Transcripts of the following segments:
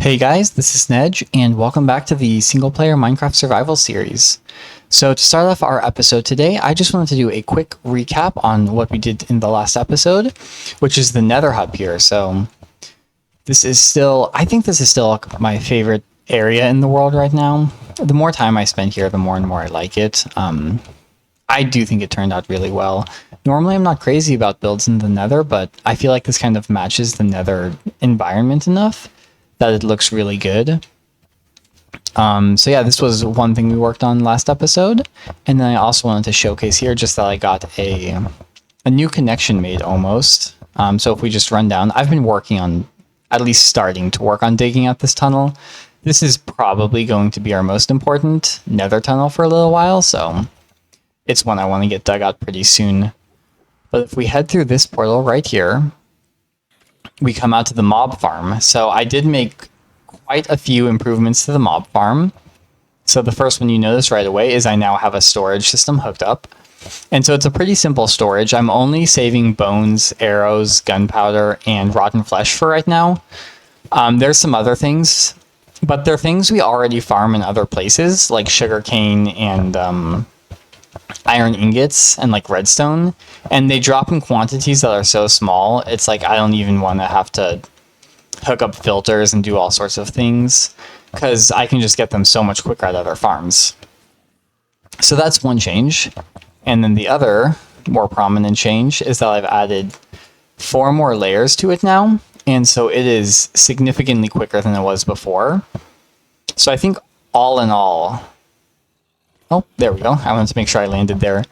Hey guys, this is Nedge, and welcome back to the single-player Minecraft Survival series. So to start off our episode today, I just wanted to do a quick recap on what we did in the last episode, which is the Nether Hub here. So I think this is still my favorite area in the world right now. The more time I spend here, the more and more I like it. I do think it turned out really well. Normally I'm not crazy about builds in the Nether, but I feel like this kind of matches the Nether environment enough that it looks really good. So yeah, this was one thing we worked on last episode. And then I also wanted to showcase here just that I got a new connection made almost. So if we just run down, I've been working on, at least starting to work on digging out this tunnel. This is probably going to be our most important Nether tunnel for a little while, so it's one I want to get dug out pretty soon. But if we head through this portal right here, we come out to the mob farm. So I did make quite a few improvements to the mob farm. So the first one you notice right away is I now have a storage system hooked up. And so it's a pretty simple storage. I'm only saving bones, arrows, gunpowder, and rotten flesh for right now. There's some other things, but they're things we already farm in other places, like sugarcane and iron ingots and like redstone, and they drop in quantities that are so small, it's like I don't even want to have to hook up filters and do all sorts of things, because I can just get them so much quicker at other farms. So that's one change. And then the other more prominent change is that I've added 4 more layers to it now, and so it is significantly quicker than it was before. So I think all in all, oh, there we go. I wanted to make sure I landed there.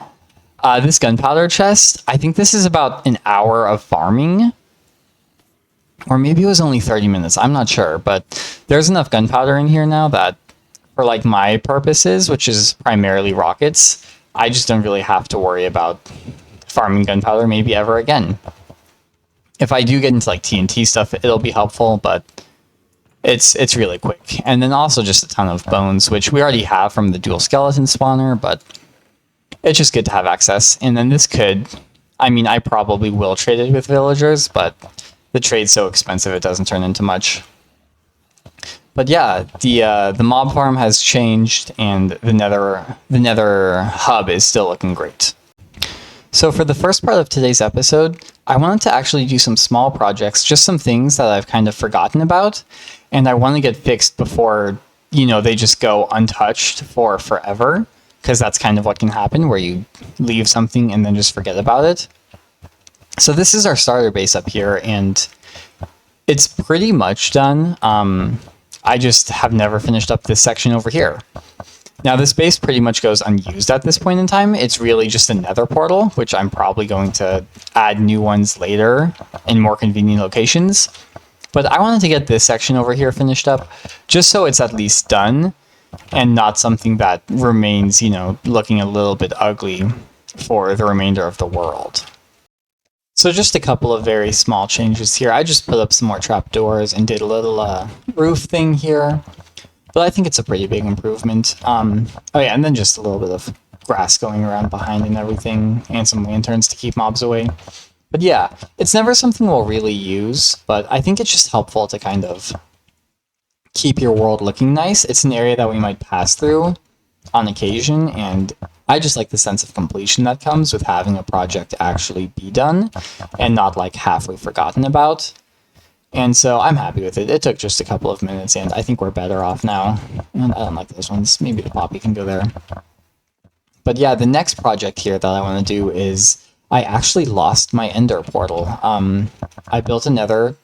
This gunpowder chest, I think this is about an hour of farming. Or maybe it was only 30 minutes. I'm not sure. But there's enough gunpowder in here now that for like my purposes, which is primarily rockets, I just don't really have to worry about farming gunpowder maybe ever again. If I do get into like TNT stuff, it'll be helpful, but it's really quick. And then also just a ton of bones, which we already have from the dual skeleton spawner, but it's just good to have access. And then this could, I mean, I probably will trade it with villagers, but the trade's so expensive it doesn't turn into much. But yeah, the mob farm has changed, and the Nether hub is still looking great. So for the first part of today's episode, I wanted to actually do some small projects, just some things that I've kind of forgotten about, and I want to get fixed before, they just go untouched for forever, because that's kind of what can happen, where you leave something and then just forget about it. So this is our starter base up here, and it's pretty much done. I just have never finished up this section over here. Now this base pretty much goes unused at this point in time. It's really just a nether portal, which I'm probably going to add new ones later in more convenient locations. But I wanted to get this section over here finished up, just so it's at least done, and not something that remains, looking a little bit ugly for the remainder of the world. So just a couple of very small changes here. I just put up some more trapdoors and did a little roof thing here. But I think it's a pretty big improvement. Oh yeah, and then just a little bit of grass going around behind and everything, and some lanterns to keep mobs away. But yeah, it's never something we'll really use, but I think it's just helpful to kind of keep your world looking nice. It's an area that we might pass through on occasion, and I just like the sense of completion that comes with having a project actually be done and not like halfway forgotten about. And so I'm happy with it. It took just a couple of minutes, and I think we're better off now. And I don't like those ones. Maybe the poppy can go there. But yeah, the next project here that I want to do is I actually lost my ender portal. I built a nether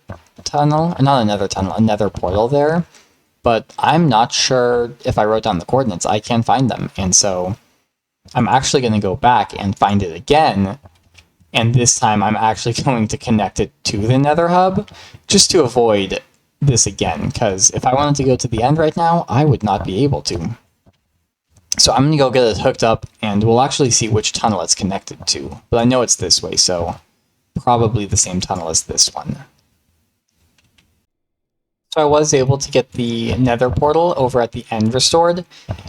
tunnel, not a nether tunnel, a nether portal there, but I'm not sure if I wrote down the coordinates. I can't find them, and so I'm actually going to go back and find it again. And this time I'm actually going to connect it to the Nether hub just to avoid this again, because if I wanted to go to the end right now, I would not be able to. So I'm going to go get it hooked up, and we'll actually see which tunnel it's connected to. But I know it's this way, so probably the same tunnel as this one. So I was able to get the nether portal over at the end restored,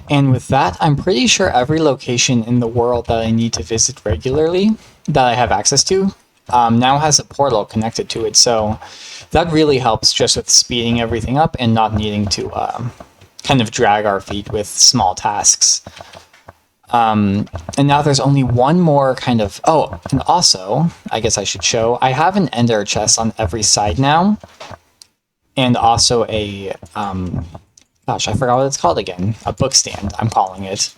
and with that, I'm pretty sure every location in the world that I need to visit regularly, that I have access to, now has a portal connected to it. So that really helps just with speeding everything up and not needing to kind of drag our feet with small tasks. And now there's only one more kind of... Oh, and also, I guess I should show, I have an ender chest on every side now. And also a... gosh, I forgot what it's called again. A book stand, I'm calling it.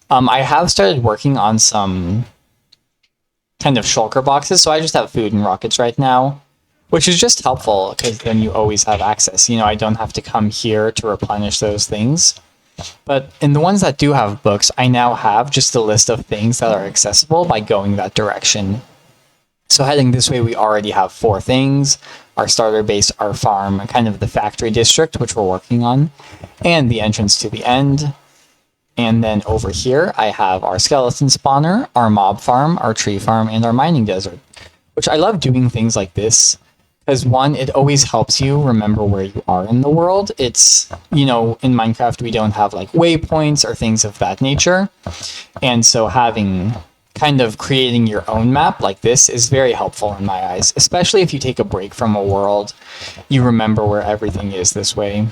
I have started working on some kind of shulker boxes, so I just have food and rockets right now, which is just helpful because then you always have access. You know, I don't have to come here to replenish those things. But in the ones that do have books, I now have just a list of things that are accessible by going that direction. So heading this way, we already have 4 things: our starter base, our farm, kind of the factory district, which we're working on, and the entrance to the end. And then over here, I have our skeleton spawner, our mob farm, our tree farm, and our mining desert, which I love doing things like this. Because one, it always helps you remember where you are in the world. It's, you know, in Minecraft, we don't have like waypoints or things of that nature. And so having kind of creating your own map like this is very helpful in my eyes, especially if you take a break from a world, you remember where everything is this way.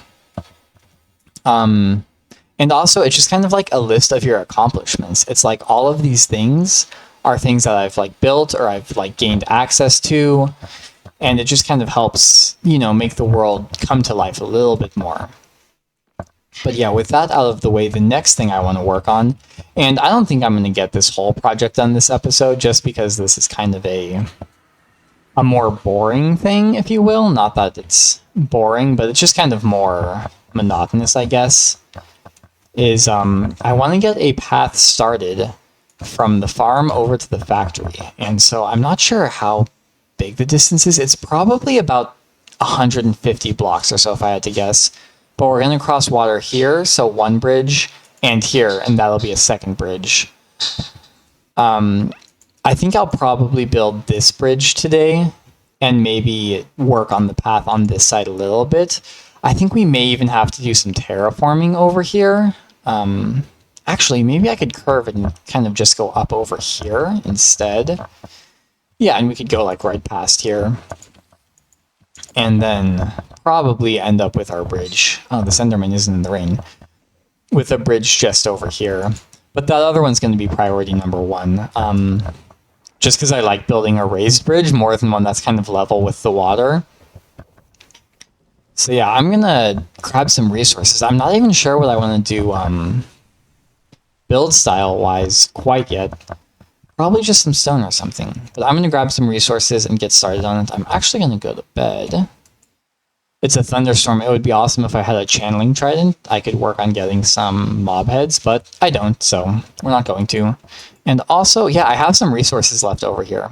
And also, it's just kind of like a list of your accomplishments. It's like all of these things are things that I've like built or I've like gained access to. And it just kind of helps, you know, make the world come to life a little bit more. But yeah, with that out of the way, the next thing I want to work on, and I don't think I'm going to get this whole project done this episode just because this is kind of a more boring thing, if you will. Not that it's boring, but it's just kind of more monotonous, I guess. Is I want to get a path started from the farm over to the factory. And so I'm not sure how big the distance is. It's probably about 150 blocks or so if I had to guess. But we're going to cross water here, so one bridge, and here, and that'll be a second bridge. I think I'll probably build this bridge today and maybe work on the path on this side a little bit. I think we may even have to do some terraforming over here. Actually, maybe I could curve and kind of just go up over here instead. Yeah, and we could go like right past here. And then probably end up with our bridge. Oh, the Enderman isn't in the rain. With a bridge just over here. But that other one's going to be priority number 1. Just because I like building a raised bridge more than one that's kind of level with the water. So yeah, I'm going to grab some resources. I'm not even sure what I want to do build style-wise quite yet. Probably just some stone or something. But I'm going to grab some resources and get started on it. I'm actually going to go to bed. It's a thunderstorm. It would be awesome if I had a channeling trident. I could work on getting some mob heads, but I don't, so we're not going to. And also, yeah, I have some resources left over here.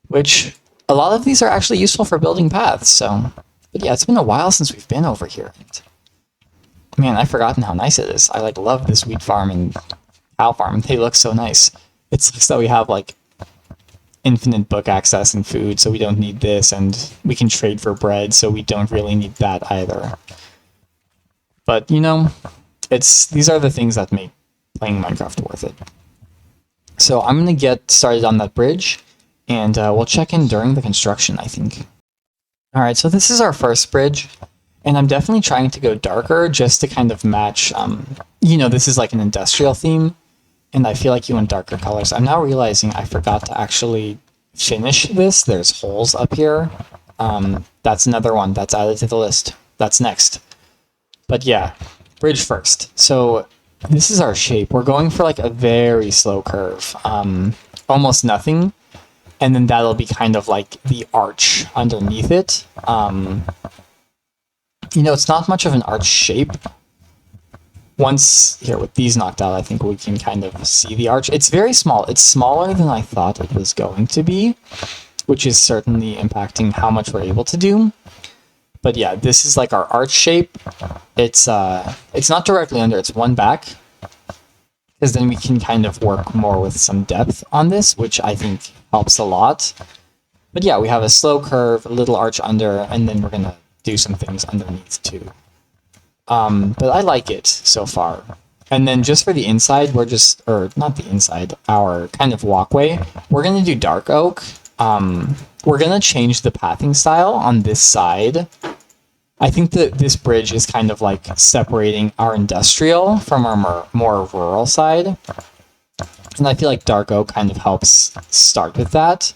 Which, a lot of these are actually useful for building paths, so... But yeah, it's been a while since we've been over here. Man, I've forgotten how nice it is. I like love this wheat farm and cow farm. They look so nice. It sucks that we have like infinite book access and food, so we don't need this, and we can trade for bread, so we don't really need that either. But you know, these are the things that make playing Minecraft worth it. So I'm gonna get started on that bridge, and we'll check in during the construction, I think. All right, so this is our first bridge, and I'm definitely trying to go darker just to kind of match. You know, this is like an industrial theme. And I feel like you want darker colors. I'm now realizing I forgot to actually finish this. There's holes up here. That's another one that's added to the list. That's next. But yeah, bridge first. So this is our shape. We're going for like a very slow curve. Almost nothing. And then that'll be kind of like the arch underneath it. You know, it's not much of an arch shape. Once, here, with these knocked out, I think we can kind of see the arch. It's very small. It's smaller than I thought it was going to be, which is certainly impacting how much we're able to do. But yeah, this is like our arch shape. It's not directly under, it's one back. Because then we can kind of work more with some depth on this, which I think helps a lot. But yeah, we have a slow curve, a little arch under, and then we're going to do some things underneath too. But I like it so far. And then just for the inside, we're just, or not the inside, our kind of walkway, we're going to do dark oak. we're going to change the pathing style on this side. I think that this bridge is kind of like separating our industrial from our more rural side. And I feel like dark oak kind of helps start with that.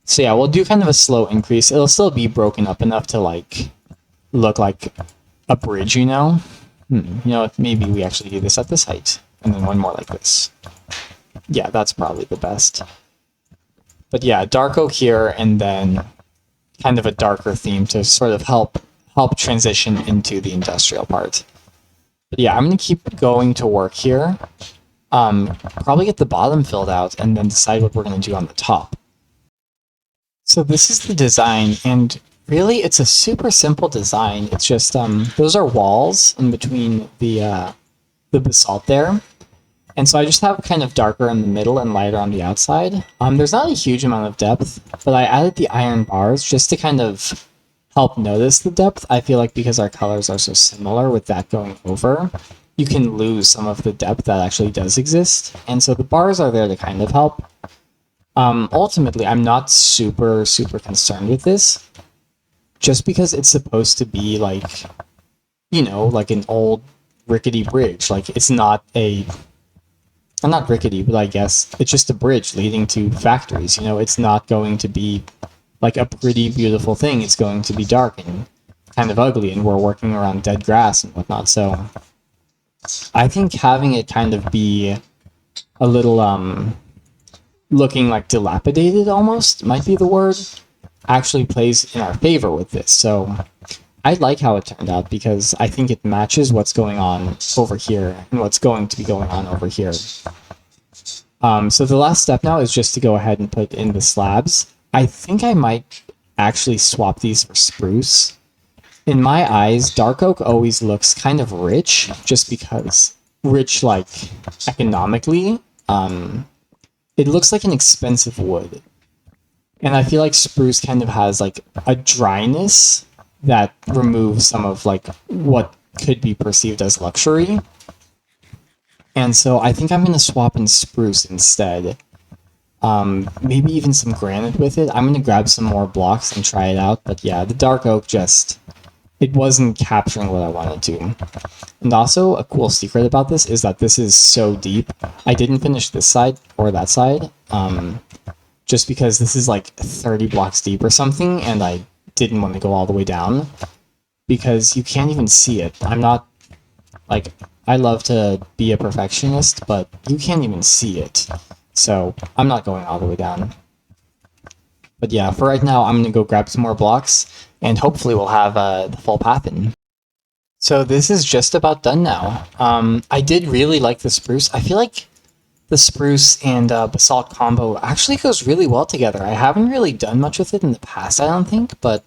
So yeah, we'll do kind of a slow increase. It'll still be broken up enough to like look like a bridge, you know? You know, maybe we actually do this at this height. And then one more like this. Yeah, that's probably the best. But yeah, dark oak here, and then kind of a darker theme to sort of help transition into the industrial part. But yeah, I'm going to keep going to work here. Probably get the bottom filled out and then decide what we're going to do on the top. So this is the design, and really it's a super simple design. It's just those are walls in between the basalt there. And so I just have kind of darker in the middle and lighter on the outside. There's not a huge amount of depth, but I added the iron bars just to kind of help notice the depth. I feel like because our colors are so similar with that going over, you can lose some of the depth that actually does exist. And so the bars are there to kind of help. Ultimately, I'm not super concerned with this, just because it's supposed to be like, you know, like an old rickety bridge. Like it's not not rickety, but I guess it's just a bridge leading to factories. You know, it's not going to be like a pretty beautiful thing. It's going to be dark and kind of ugly, and we're working around dead grass and whatnot. So I think having it kind of be a little looking like dilapidated almost might be the word, actually plays in our favor with this. So I like how it turned out because I think it matches what's going on over here and what's going to be going on over here. So the last step now is just to go ahead and put in the slabs. I think I might actually swap these for spruce. In my eyes, dark oak always looks kind of rich, just because rich, like, economically. It looks like an expensive wood. And I feel like spruce kind of has, like, a dryness that removes some of, like, what could be perceived as luxury. And so I think I'm going to swap in spruce instead. Maybe even some granite with it. I'm going to grab some more blocks and try it out. But yeah, the dark oak just, it wasn't capturing what I wanted to. And also, a cool secret about this is that this is so deep. I didn't finish this side or that side, just because this is like 30 blocks deep or something, and I didn't want to go all the way down, because you can't even see it. I'm not, like, I love to be a perfectionist, but you can't even see it. So I'm not going all the way down. But yeah, for right now, I'm going to go grab some more blocks, and hopefully we'll have the full path in. So this is just about done now. I did really like the spruce. I feel like the spruce and basalt combo actually goes really well together. I haven't really done much with it in the past, I don't think, but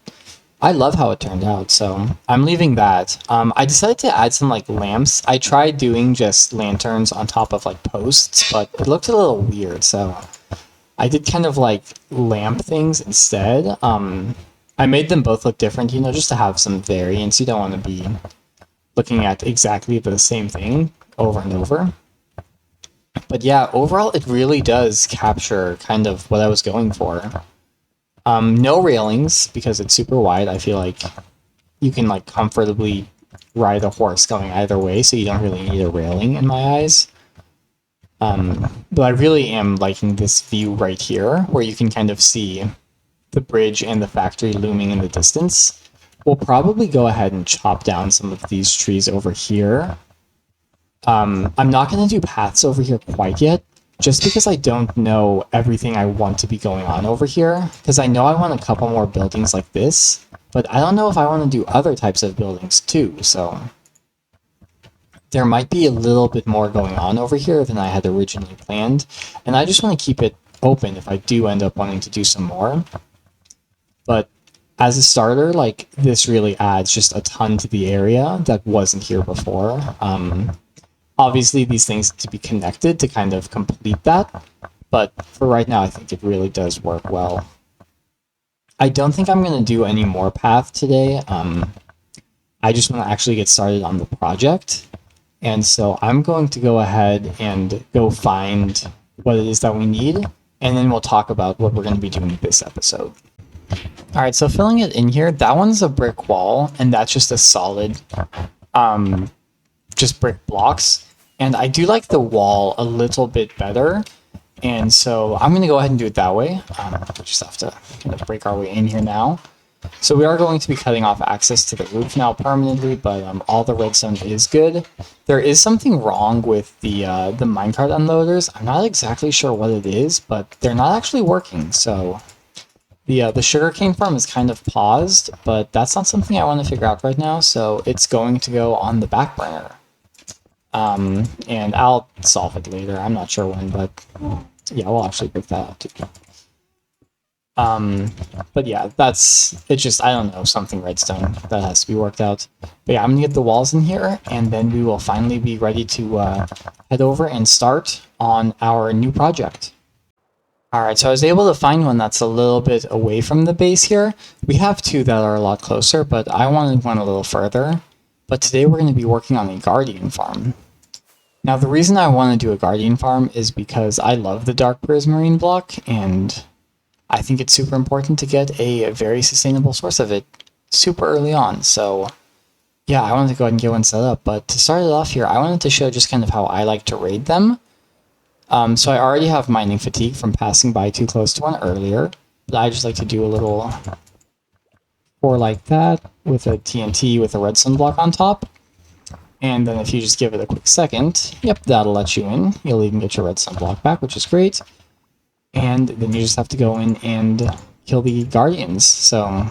I love how it turned out, so I'm leaving that. I decided to add some like lamps. I tried doing just lanterns on top of like posts, but it looked a little weird, so I did kind of like lamp things instead. I made them both look different, you know, just to have some variance. You don't want to be looking at exactly the same thing over and over. But yeah, overall, it really does capture kind of what I was going for. No railings, because it's super wide. I feel like you can like comfortably ride a horse going either way, so you don't really need a railing in my eyes. But I really am liking this view right here, where you can kind of see the bridge and the factory looming in the distance. We'll probably go ahead and chop down some of these trees over here. I'm not going to do paths over here quite yet, just because I don't know everything I want to be going on over here, because I know I want a couple more buildings like this, but I don't know if I want to do other types of buildings too, so there might be a little bit more going on over here than I had originally planned, and I just want to keep it open if I do end up wanting to do some more. But as a starter, like, this really adds just a ton to the area that wasn't here before. Obviously, these things need to be connected to kind of complete that, but for right now, I think it really does work well. I don't think I'm going to do any more path today. I just want to actually get started on the project, and so I'm going to go ahead and go find what it is that we need and then we'll talk about what we're going to be doing this episode. All right, so filling it in here, that one's a brick wall, and that's just a solid, just brick blocks. And I do like the wall a little bit better, and so I'm going to go ahead and do it that way. We just have to kind of break our way in here now. So we are going to be cutting off access to the roof now permanently, but all the redstone is good. There is something wrong with the minecart unloaders. I'm not exactly sure what it is, but they're not actually working. So the sugarcane farm is kind of paused, but that's not something I want to figure out right now. So it's going to go on the back burner, and I'll solve it later. I'm not sure when, but yeah, we'll actually break that out too. But yeah, it's just, I don't know, something redstone that has to be worked out. But yeah, I'm gonna get the walls in here, and then we will finally be ready to head over and start on our new project. Alright, so I was able to find one that's a little bit away from the base here. We have two that are a lot closer, but I wanted one a little further. But today we're going to be working on a guardian farm. Now the reason I want to do a guardian farm is because I love the dark prismarine block, and I think it's super important to get a very sustainable source of it super early on. So yeah, I wanted to go ahead and get one set up. But to start it off here, I wanted to show just kind of how I like to raid them. So I already have mining fatigue from passing by too close to one earlier. But I just like to do a little pour like that with a TNT with a redstone block on top. And then if you just give it a quick second, yep, that'll let you in. You'll even get your redstone block back, which is great. And then you just have to go in and kill the guardians. So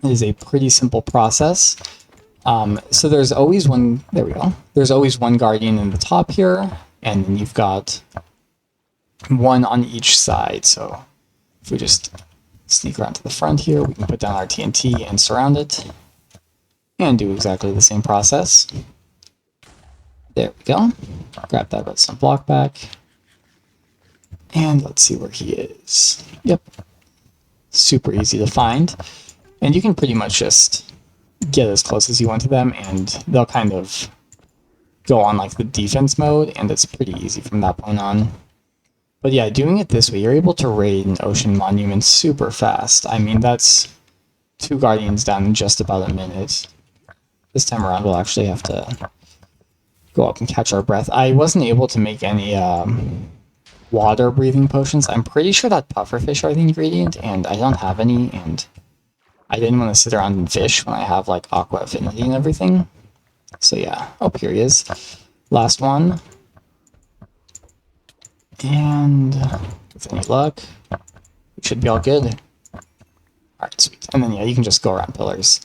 it is a pretty simple process. So there's always one, there we go. There's always one guardian in the top here, and then you've got one on each side. So if we just sneak around to the front here, we can put down our TNT and surround it, and do exactly the same process. There we go. Grab that redstone block back. And let's see where he is. Yep. Super easy to find. And you can pretty much just get as close as you want to them, and they'll kind of go on like the defense mode, and it's pretty easy from that point on. But yeah, doing it this way, you're able to raid an ocean monument super fast. I mean, that's 2 guardians down in just about a minute. This time around, we'll actually have to go up and catch our breath. I wasn't able to make any water breathing potions. I'm pretty sure that pufferfish are the ingredient, and I don't have any, and I didn't want to sit around and fish when I have like aqua affinity and everything. So yeah, oh, here he is. Last one. And with any luck, we should be all good. Alright, sweet. And then yeah, you can just go around pillars.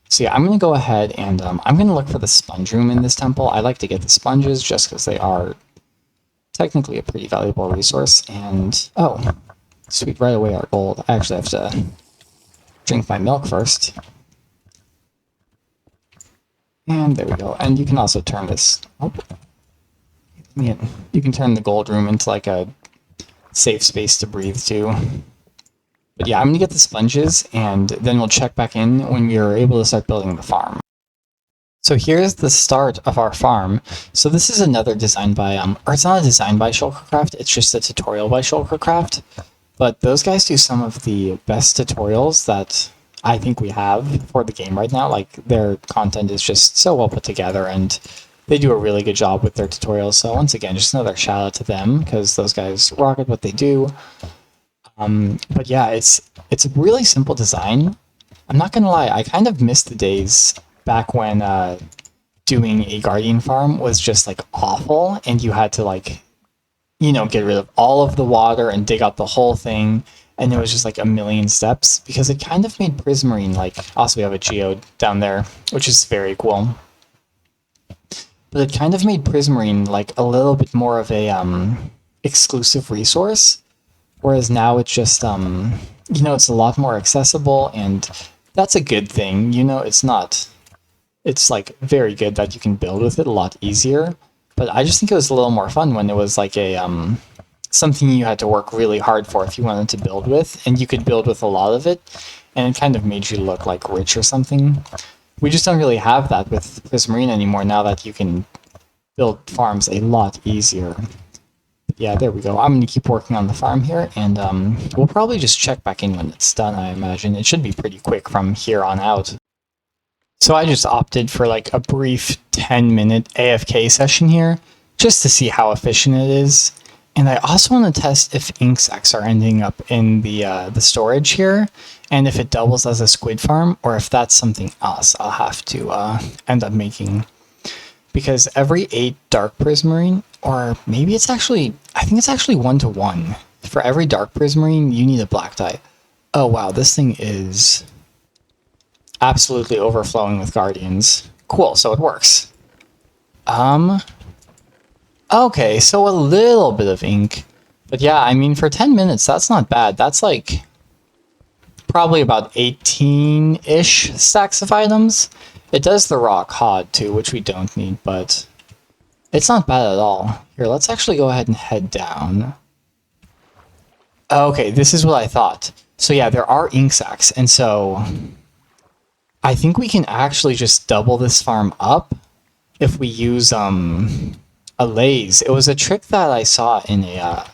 So yeah, I'm going to go ahead and I'm going to look for the sponge room in this temple. I like to get the sponges just because they are technically a pretty valuable resource. And oh, sweet, right away our gold. I actually have to drink my milk first. And there we go. And you can also turn this, oh, yeah, you can turn the gold room into like a safe space to breathe too. But yeah, I'm going to get the sponges, and then we'll check back in when we're able to start building the farm. So here's the start of our farm. So this is another design by, or it's not a design by Shulkercraft, it's just a tutorial by Shulkercraft. But those guys do some of the best tutorials that I think we have for the game right now. Like, their content is just so well put together, and they do a really good job with their tutorials. So once again, just another shout out to them, because those guys rock at what they do. But yeah, it's a really simple design. I'm not gonna lie, I kind of missed the days back when doing a guardian farm was just like awful, and you had to like, you know, get rid of all of the water and dig out the whole thing, and it was just like a million steps, because it kind of made prismarine, like, also we have a geode down there, which is very cool. But it kind of made prismarine like a little bit more of a exclusive resource. Whereas now it's just, you know, it's a lot more accessible, and that's a good thing. You know, it's like very good that you can build with it a lot easier. But I just think it was a little more fun when it was like a, something you had to work really hard for if you wanted to build with, and you could build with a lot of it, and it kind of made you look like rich or something. We just don't really have that with Prismarine anymore now that you can build farms a lot easier. Yeah, there we go. I'm going to keep working on the farm here, and we'll probably just check back in when it's done, I imagine. It should be pretty quick from here on out. So I just opted for like a brief 10-minute AFK session here, just to see how efficient it is. And I also want to test if ink sacs are ending up in the storage here, and if it doubles as a squid farm, or if that's something else I'll have to end up making. Because every 8 dark prismarine, or maybe it's actually, I think it's actually 1-to-1. For every dark prismarine, you need a black dye. Oh wow, this thing is absolutely overflowing with guardians. Cool, so it works. Okay, so a little bit of ink. But yeah, I mean, for 10 minutes, that's not bad. That's like probably about 18-ish stacks of items. It does the rock hod too, which we don't need, but it's not bad at all. Here, let's actually go ahead and head down. Okay, this is what I thought. So yeah, there are ink sacs, and so I think we can actually just double this farm up if we use a laze. It was a trick that I saw in a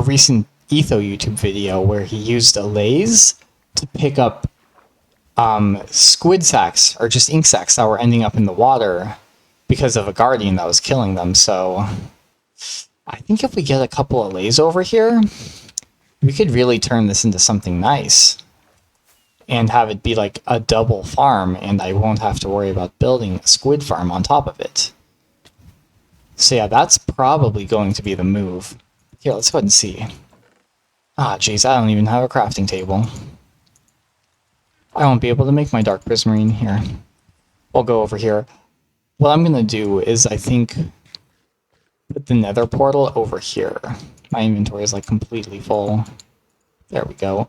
recent Etho YouTube video where he used a laze to pick up squid sacs, or just ink sacs that were ending up in the water because of a guardian that was killing them. So I think if we get a couple of lays over here, we could really turn this into something nice and have it be like a double farm, and I won't have to worry about building a squid farm on top of it. So yeah, that's probably going to be the move. Here, let's go ahead and see. Ah, jeez, I don't even have a crafting table. I won't be able to make my dark prismarine here. We'll go over here. What I'm going to do is, I think, put the nether portal over here. My inventory is like completely full. There we go.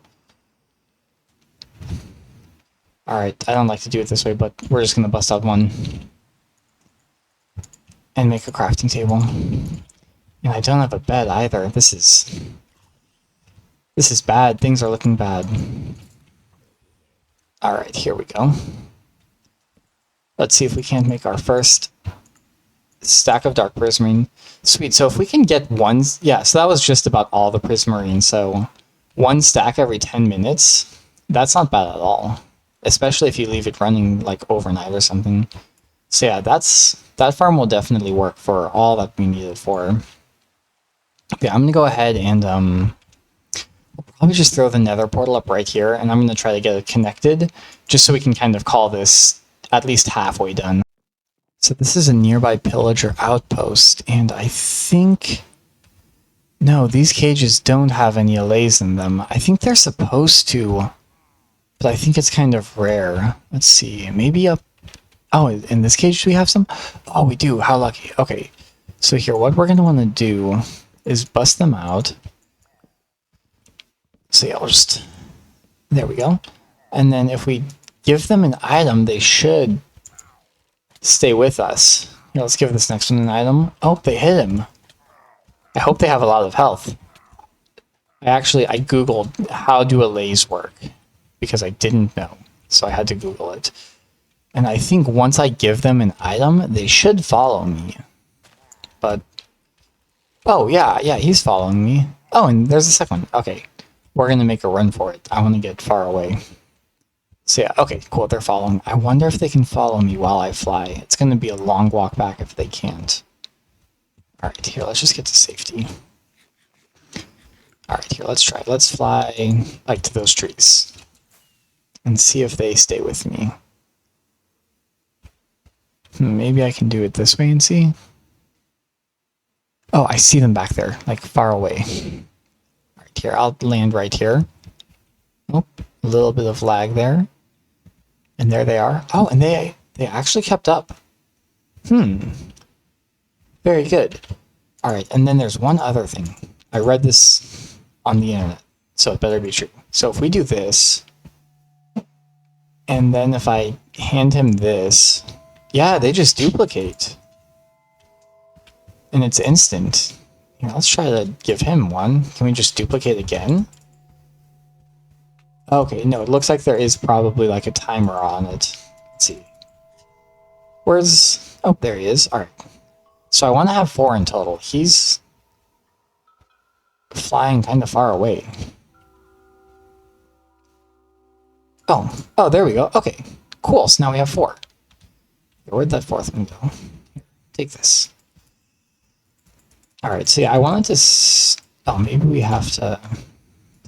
Alright, I don't like to do it this way, but we're just going to bust out one and make a crafting table. And I don't have a bed either. This is bad. Things are looking bad. Alright, here we go. Let's see if we can't make our first stack of dark prismarine. Sweet, so if we can get one... Yeah, so that was just about all the prismarine, so one stack every 10 minutes, that's not bad at all. Especially if you leave it running like overnight or something. So yeah, that farm will definitely work for all that we need it for. Okay, I'm gonna go ahead and we'll probably just throw the nether portal up right here, and I'm gonna try to get it connected, just so we can kind of call this at least halfway done. So this is a nearby pillager outpost, and I think... No, these cages don't have any allays in them. I think they're supposed to, but I think it's kind of rare. Let's see, maybe up... Oh, in this cage do we have some? Oh, we do. How lucky. Okay, so here, what we're going to want to do is bust them out. So yeah, we'll just... There we go. And then if we give them an item, they should stay with us. Here, let's give this next one an item. Oh, they hit him. I hope they have a lot of health. I googled how do allays work, because I didn't know, so I had to Google it. And I think once I give them an item, they should follow me. But... Oh, yeah, he's following me. Oh, and there's a second one. Okay, we're gonna make a run for it. I want to get far away. So yeah, okay, cool, they're following. I wonder if they can follow me while I fly. It's gonna be a long walk back if they can't. Alright, here, let's just get to safety. Alright, here, let's try. Let's fly, like, to those trees. And see if they stay with me. Maybe I can do it this way and see. Oh, I see them back there, like, far away. Alright, here, I'll land right here. Oh, a little bit of lag there. And there they are. Oh, and they actually kept up. Very good. Alright, and then there's one other thing. I read this on the internet, so it better be true. So if we do this, and then if I hand him this, yeah, they just duplicate. And it's instant. Here, let's try to give him one. Can we just duplicate again? Okay, no, it looks like there is probably like a timer on it. Let's see. Where's... Oh, there he is. Alright. So I want to have 4 in total. He's flying kind of far away. Oh, there we go. Okay, cool. So now we have 4. Where'd that 4th one go? Here, take this. All right, so yeah, I wanted to... Oh, maybe we have to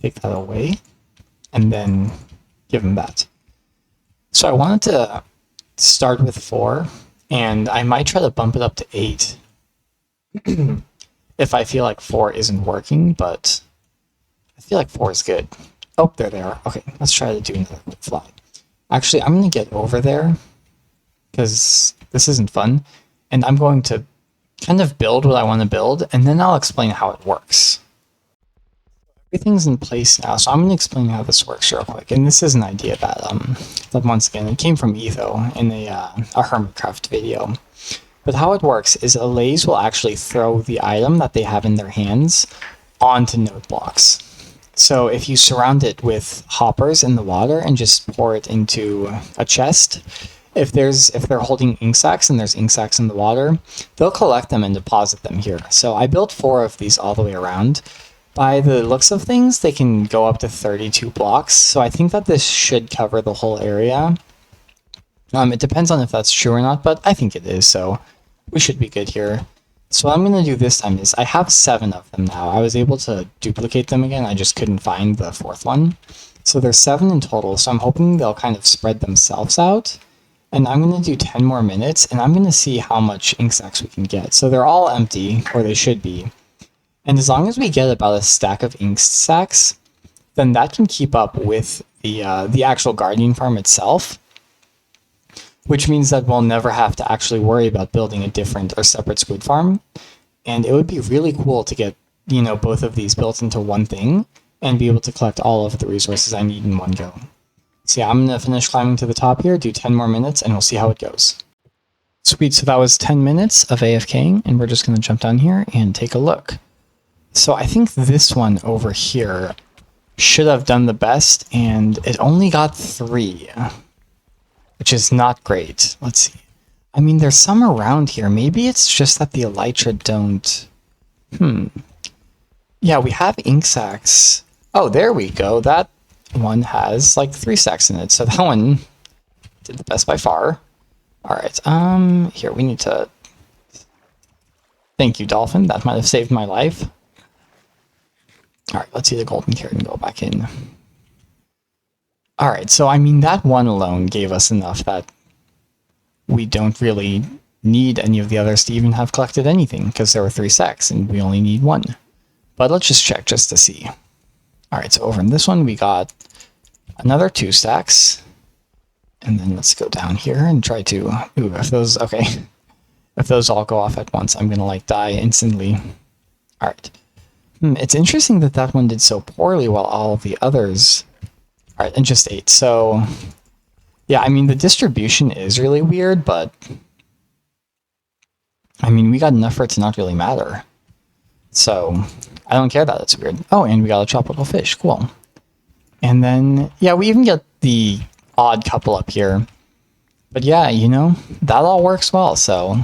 take that away and then give him that. So I wanted to start with 4, and I might try to bump it up to 8 if I feel like 4 isn't working, but I feel like 4 is good. Oh, there they are. Okay, let's try to do another quick fly. Actually, I'm going to get over there because this isn't fun, and I'm going to kind of build what I want to build, and then I'll explain how it works. Everything's in place now, so I'm going to explain how this works real quick. And this is an idea that once again, it came from Etho in a Hermitcraft video. But how it works is allays will actually throw the item that they have in their hands onto note blocks. So if you surround it with hoppers in the water and just pour it into a chest, if they're holding ink sacs and there's ink sacs in the water, they'll collect them and deposit them here. So I built 4 of these all the way around. By the looks of things, they can go up to 32 blocks, so I think that this should cover the whole area. It depends on if that's true or not, but I think it is, so we should be good here. So what I'm going to do this time is, I have 7 of them now. I was able to duplicate them again, I just couldn't find the 4th one. So there's 7 in total, so I'm hoping they'll kind of spread themselves out. And I'm going to do 10 more minutes, and I'm going to see how much ink sacs we can get. So they're all empty, or they should be. And as long as we get about a stack of ink sacs, then that can keep up with the actual guardian farm itself, which means that we'll never have to actually worry about building a different or separate squid farm. And it would be really cool to get, both of these built into one thing and be able to collect all of the resources I need in one go. So yeah, I'm going to finish climbing to the top here, do 10 more minutes, and we'll see how it goes. Sweet, so that was 10 minutes of AFKing, and we're just going to jump down here and take a look. So I think this one over here should have done the best, and it only got 3, which is not great. Let's see. I mean, there's some around here. Maybe it's just that the elytra don't... Yeah, we have ink sacs. Oh, there we go. That one has like 3 sacs in it, so that one did the best by far. All right, here, we need to... Thank you, Dolphin. That might have saved my life. All right, let's see the golden carrot and go back in. All right, so I mean, that one alone gave us enough that we don't really need any of the others to even have collected anything, because there were 3 sacs and we only need 1. But let's just check just to see. All right, so over in this one, we got another 2 stacks. And then let's go down here and try to... Ooh, if those... Okay. If those all go off at once, I'm going to, like, die instantly. All right. It's interesting that that one did so poorly while all of the others... Alright, and just 8. So, yeah, I mean, the distribution is really weird, but... I mean, we got enough for it to not really matter. So, I don't care that it's weird. Oh, and we got a tropical fish. Cool. And then, yeah, we even get the odd couple up here. But yeah, that all works well, so...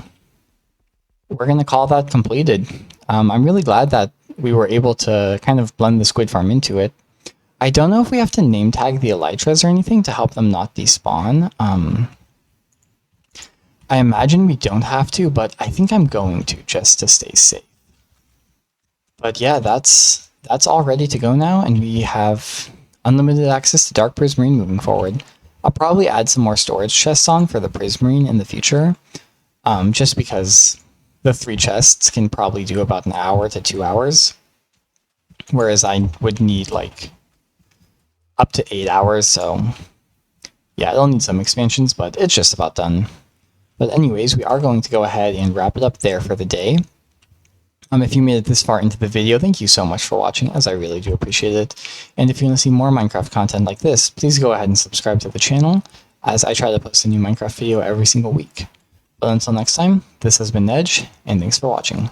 We're going to call that completed. I'm really glad that we were able to kind of blend the squid farm into it. I don't know if we have to name tag the elytras or anything to help them not despawn. I imagine we don't have to, but I think I'm going to just to stay safe. But yeah, that's all ready to go now, and we have unlimited access to Dark Prismarine moving forward. I'll probably add some more storage chests on for the Prismarine in the future, just because the 3 chests can probably do about an hour to 2 hours, whereas I would need like up to 8 hours, so yeah, it'll need some expansions, but it's just about done. But anyways, we are going to go ahead and wrap it up there for the day. If you made it this far into the video, thank you so much for watching, as I really do appreciate it. And if you want to see more Minecraft content like this, please go ahead and subscribe to the channel, as I try to post a new Minecraft video every single week. But until next time, this has been Nedge, and thanks for watching.